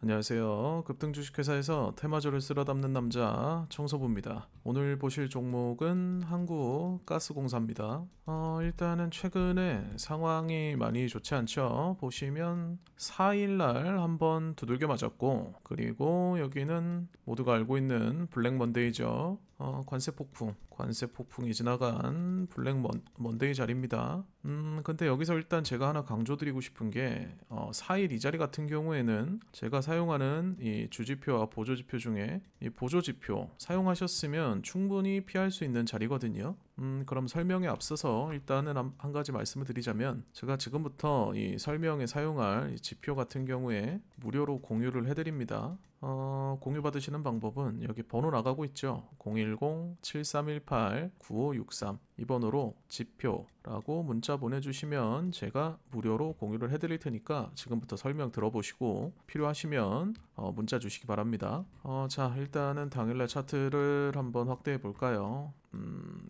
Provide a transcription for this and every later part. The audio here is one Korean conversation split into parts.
안녕하세요. 급등 주식회사에서 테마주를 쓸어 담는 남자 청소부입니다. 오늘 보실 종목은 한국가스공사입니다. 일단은 최근에 상황이 많이 좋지 않죠. 보시면 4일날 한번 두들겨 맞았고, 그리고 여기는 모두가 알고 있는 블랙 먼데이죠. 관세 폭풍이 지나간 블랙 먼데이 자리입니다. 근데 여기서 일단 제가 하나 강조드리고 싶은 게 4일 이 자리 같은 경우에는 제가 사용하는 이 주지표와 보조지표 중에 이 보조지표 사용하셨으면 충분히 피할 수 있는 자리거든요. 그럼 설명에 앞서서 일단은 한 가지 말씀을 드리자면, 제가 지금부터 이 설명에 사용할 이 지표 같은 경우에 무료로 공유를 해드립니다. 공유 받으시는 방법은 여기 번호 나가고 있죠. 010-7318-9563 이 번호로 지표라고 문자 보내주시면 제가 무료로 공유를 해드릴 테니까 지금부터 설명 들어보시고 필요하시면 문자 주시기 바랍니다. 자, 일단은 당일날 차트를 한번 확대해 볼까요?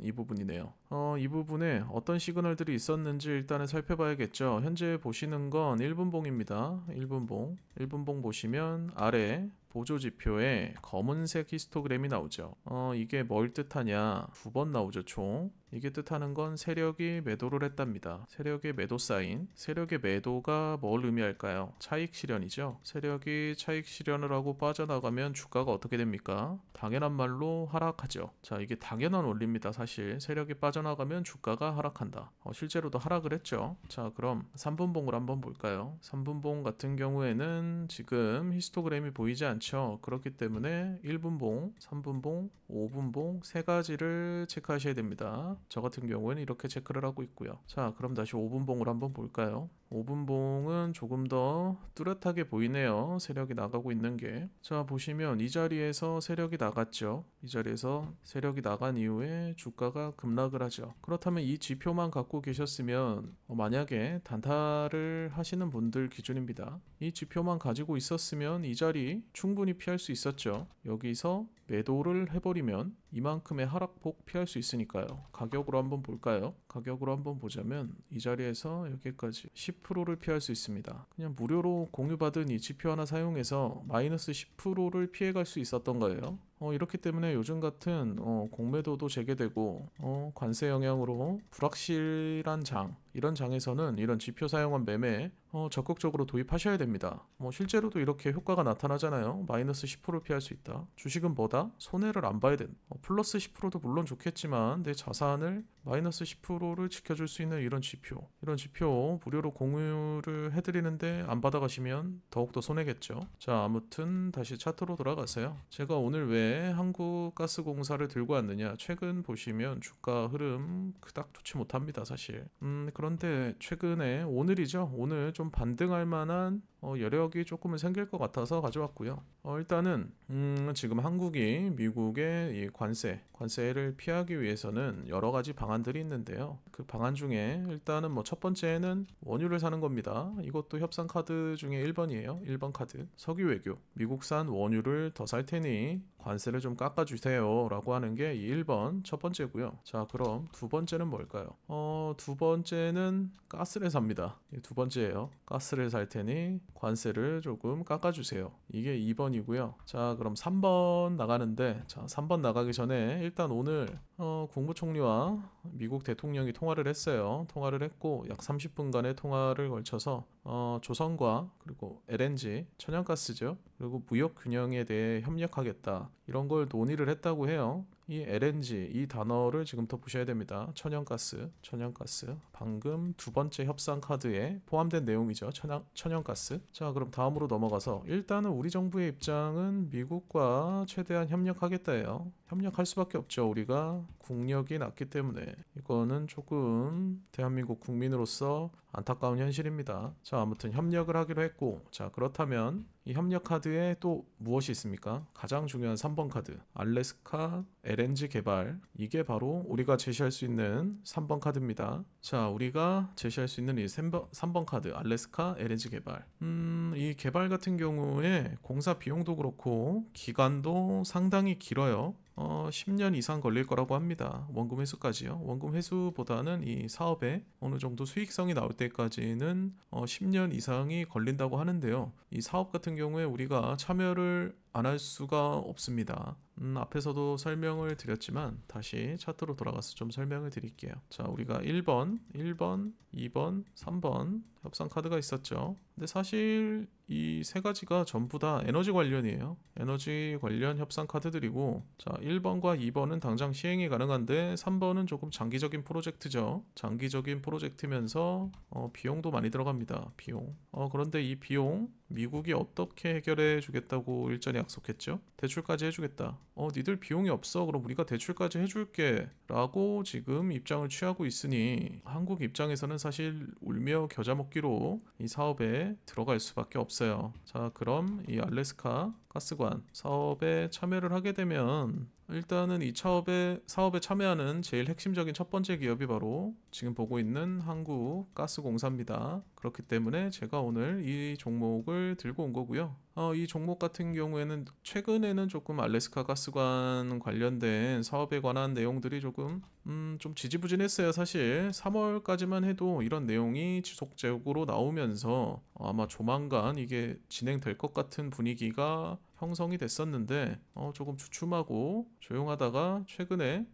이 부분이네요. 이 부분에 어떤 시그널들이 있었는지 일단은 살펴봐야겠죠. 현재 보시는 건 1분봉입니다. 1분봉 보시면 아래 보조지표에 검은색 히스토그램이 나오죠. 이게 뭘 뜻하냐? 2번 나오죠, 총. 이게 뜻하는 건 세력이 매도를 했답니다. 세력의 매도 사인. 세력의 매도가 뭘 의미할까요? 차익 실현이죠. 세력이 차익 실현을 하고 빠져나가면 주가가 어떻게 됩니까? 당연한 말로 하락하죠. 자, 이게 당연한 원리입니다. 사실 세력이 빠져나가면 주가가 하락한다. 실제로도 하락을 했죠. 자, 그럼 3분봉을 한번 볼까요? 3분봉 같은 경우에는 지금 히스토그램이 보이지 않죠. 그렇기 때문에 1분봉, 3분봉, 5분봉 세 가지를 체크하셔야 됩니다. 저 같은 경우에는 이렇게 체크를 하고 있고요. 자, 그럼 다시 5분봉을 한번 볼까요? 5분봉은 조금 더 뚜렷하게 보이네요. 세력이 나가고 있는 게. 자, 보시면 이 자리에서 세력이 나갔죠. 이 자리에서 세력이 나간 이후에 주가가 급락을 하죠. 그렇다면 이 지표만 갖고 계셨으면 만약에 단타를 하시는 분들 기준입니다. 이 지표만 가지고 있었으면 이 자리 충분히 피할 수 있었죠. 여기서 매도를 해버리면 이만큼의 하락폭 피할 수 있으니까요. 가격으로 한번 볼까요? 가격으로 한번 보자면 이 자리에서 여기까지 10%를 피할 수 있습니다. 그냥 무료로 공유받은 이 지표 하나 사용해서 마이너스 10%를 피해갈 수 있었던 거예요. 이렇기 때문에 요즘 같은 공매도도 재개되고 관세 영향으로 불확실한 장, 이런 장에서는 이런 지표 사용한 매매에 적극적으로 도입하셔야 됩니다. 실제로도 이렇게 효과가 나타나잖아요. 마이너스 10%를 피할 수 있다. 주식은 뭐다? 손해를 안 봐야 된다. 플러스 10%도 물론 좋겠지만 내 자산을 마이너스 10%를 지켜줄 수 있는 이런 지표 무료로 공유를 해드리는데 안 받아가시면 더욱더 손해겠죠. 자, 아무튼 다시 차트로 돌아가세요. 제가 오늘 왜 한국가스공사를 들고 왔느냐, 최근 보시면 주가 흐름 그닥 좋지 못합니다, 사실. 그런데 최근에 오늘이죠. 오늘 좀 반등할 만한 여력이 조금은 생길 것 같아서 가져왔고요. 일단은 지금 한국이 미국의 이 관세를 피하기 위해서는 여러 가지 방안들이 있는데요. 그 방안 중에 일단은 첫 번째는 원유를 사는 겁니다. 이것도 협상 카드 중에 1번이에요. 1번 카드. 석유 외교. 미국산 원유를 더 살 테니 관세를 좀 깎아주세요 라고 하는 게 이 1번 첫 번째고요. 자, 그럼 두 번째는 뭘까요? 두 번째는 가스를 삽니다. 두 번째예요. 가스를 살 테니 관세를 조금 깎아주세요. 이게 2번이고요. 자, 그럼 3번 나가는데, 자, 3번 나가기 전에 일단 오늘 국무총리와 미국 대통령이 통화를 했어요. 통화를 했고 약 30분간의 통화를 걸쳐서 조선과 그리고 LNG, 천연가스죠. 그리고 무역 균형에 대해 협력하겠다, 이런 걸 논의를 했다고 해요. 이 LNG 이 단어를 지금부터 보셔야 됩니다. 천연가스 방금 두 번째 협상 카드에 포함된 내용이죠. 천연가스. 자, 그럼 다음으로 넘어가서 일단은 우리 정부의 입장은 미국과 최대한 협력하겠다예요. 협력할 수밖에 없죠. 우리가 국력이 낮기 때문에. 이거는 조금 대한민국 국민으로서 안타까운 현실입니다. 자, 아무튼 협력을 하기로 했고, 자, 그렇다면 이 협력 카드에 또 무엇이 있습니까? 가장 중요한 3번 카드, 알래스카 LNG 개발. 이게 바로 우리가 제시할 수 있는 3번 카드입니다. 자, 우리가 제시할 수 있는 이 3번 카드, 알래스카 LNG 개발. 이 개발 같은 경우에 공사 비용도 그렇고 기간도 상당히 길어요. 10년 이상 걸릴 거라고 합니다. 원금 회수까지요. 원금 회수보다는 이 사업에 어느 정도 수익성이 나올 때까지는 10년 이상이 걸린다고 하는데요. 이 사업 같은 경우에 우리가 참여를 안 할 수가 없습니다. 앞에서도 설명을 드렸지만 다시 차트로 돌아가서 좀 설명을 드릴게요. 자, 우리가 1번, 2번, 3번 협상 카드가 있었죠. 근데 사실 이 세 가지가 전부 다 에너지 관련이에요. 에너지 관련 협상 카드들이고, 자, 1번과 2번은 당장 시행이 가능한데 3번은 조금 장기적인 프로젝트죠. 장기적인 프로젝트면서 비용도 많이 들어갑니다. 비용. 그런데 이 비용 미국이 어떻게 해결해 주겠다고 일전에 약속했죠? 대출까지 해주겠다. 니들 비용이 없어. 그럼 우리가 대출까지 해줄게. 라고 지금 입장을 취하고 있으니 한국 입장에서는 사실 울며 겨자 먹기로 이 사업에 들어갈 수밖에 없어요. 자, 그럼 이 알래스카 가스관 사업에 참여를 하게 되면 일단은 이 사업에 참여하는 제일 핵심적인 첫 번째 기업이 바로 지금 보고 있는 한국가스공사입니다. 그렇기 때문에 제가 오늘 이 종목을 들고 온 거고요. 이 종목 같은 경우에는 최근에는 조금 알래스카 가스관 관련된 사업에 관한 내용들이 조금 좀 지지부진했어요. 사실 3월까지만 해도 이런 내용이 지속적으로 나오면서 아마 조만간 이게 진행될 것 같은 분위기가 형성이 됐었는데 조금 주춤하고 조용하다가 최근에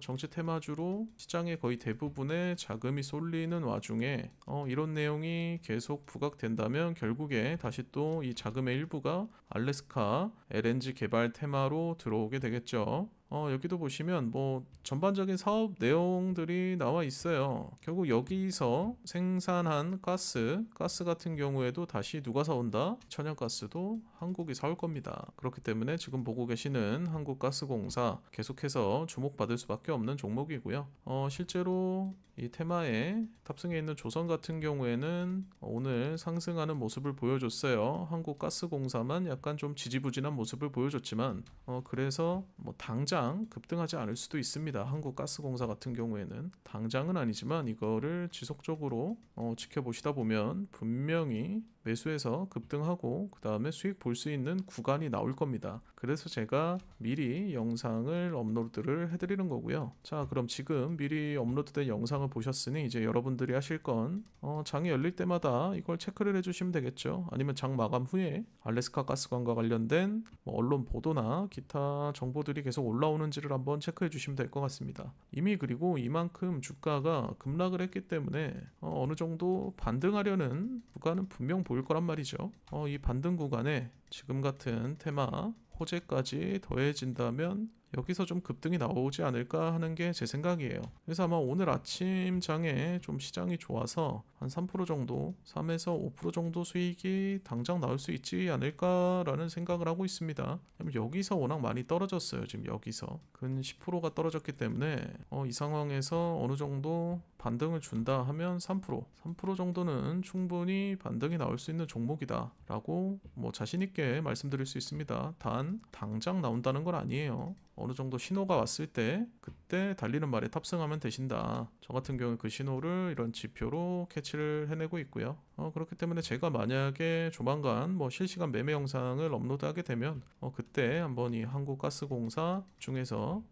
정치 테마주로 시장의 거의 대부분의 자금이 쏠리는 와중에 이런 내용이 계속 부각된다면 결국에 다시 또 이 자금의 일부가 알래스카 LNG 개발 테마로 들어오게 되겠죠. 여기도 보시면 뭐 전반적인 사업 내용들이 나와 있어요. 결국 여기서 생산한 가스 같은 경우에도 다시 누가 사온다? 천연가스도 한국이 사올 겁니다. 그렇기 때문에 지금 보고 계시는 한국가스공사 계속해서 주목받을 수밖에 없는 종목이고요. 실제로 이 테마에 탑승해 있는 조선 같은 경우에는 오늘 상승하는 모습을 보여줬어요. 한국가스공사만 약간 좀 지지부진한 모습을 보여줬지만 그래서 뭐 당장 급등하지 않을 수도 있습니다. 한국가스공사 같은 경우에는 당장은 아니지만 이거를 지속적으로 지켜보시다 보면 분명히 매수해서 급등하고 그 다음에 수익 볼 수 있는 구간이 나올 겁니다. 그래서 제가 미리 영상을 업로드를 해드리는 거고요. 자, 그럼 지금 미리 업로드된 영상을 보셨으니 이제 여러분들이 하실 건 장이 열릴 때마다 이걸 체크를 해주시면 되겠죠. 아니면 장 마감 후에 알래스카 가스관과 관련된 뭐 언론 보도나 기타 정보들이 계속 올라오는지를 한번 체크해 주시면 될 것 같습니다. 이미 그리고 이만큼 주가가 급락을 했기 때문에 어느 정도 반등하려는 구간은 분명 보일 거란 말이죠. 이 반등 구간에 지금 같은 테마 호재까지 더해진다면 여기서 좀 급등이 나오지 않을까 하는 게 제 생각이에요. 그래서 아마 오늘 아침 장에 좀 시장이 좋아서 한 3% 정도, 3에서 5% 정도 수익이 당장 나올 수 있지 않을까라는 생각을 하고 있습니다. 여기서 워낙 많이 떨어졌어요. 지금 여기서 근 10%가 떨어졌기 때문에 이 상황에서 어느 정도 반등을 준다 하면 3% 정도는 충분히 반등이 나올 수 있는 종목이다 라고 뭐 자신 있게 말씀드릴 수 있습니다. 단 당장 나온다는 건 아니에요. 어느 정도 신호가 왔을 때 그때 달리는 말에 탑승하면 되신다. 저 같은 경우는 그 신호를 이런 지표로 캐치를 해내고 있고요. 그렇기 때문에 제가 만약에 조만간 뭐 실시간 매매 영상을 업로드하게 되면 그때 한번 이 한국가스공사 중에서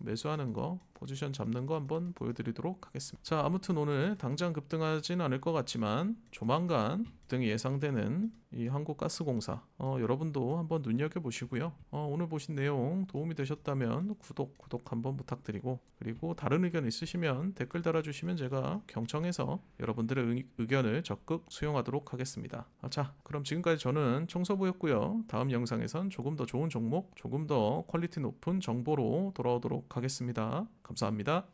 매수하는 거 포지션 잡는 거 한번 보여드리도록 하겠습니다. 자, 아무튼 오늘 당장 급등하진 않을 것 같지만 조만간 급등이 예상되는 이 한국가스공사 여러분도 한번 눈여겨보시고요. 오늘 보신 내용 도움이 되셨다면 구독 한번 부탁드리고 그리고 다른 의견 있으시면 댓글 달아주시면 제가 경청해서 여러분들의 의견을 적극 수용하도록 하겠습니다. 자, 그럼 지금까지 저는 청소부였고요. 다음 영상에선 조금 더 좋은 종목, 조금 더 퀄리티 높은 정보로 돌아오도록 하겠습니다. 감사합니다.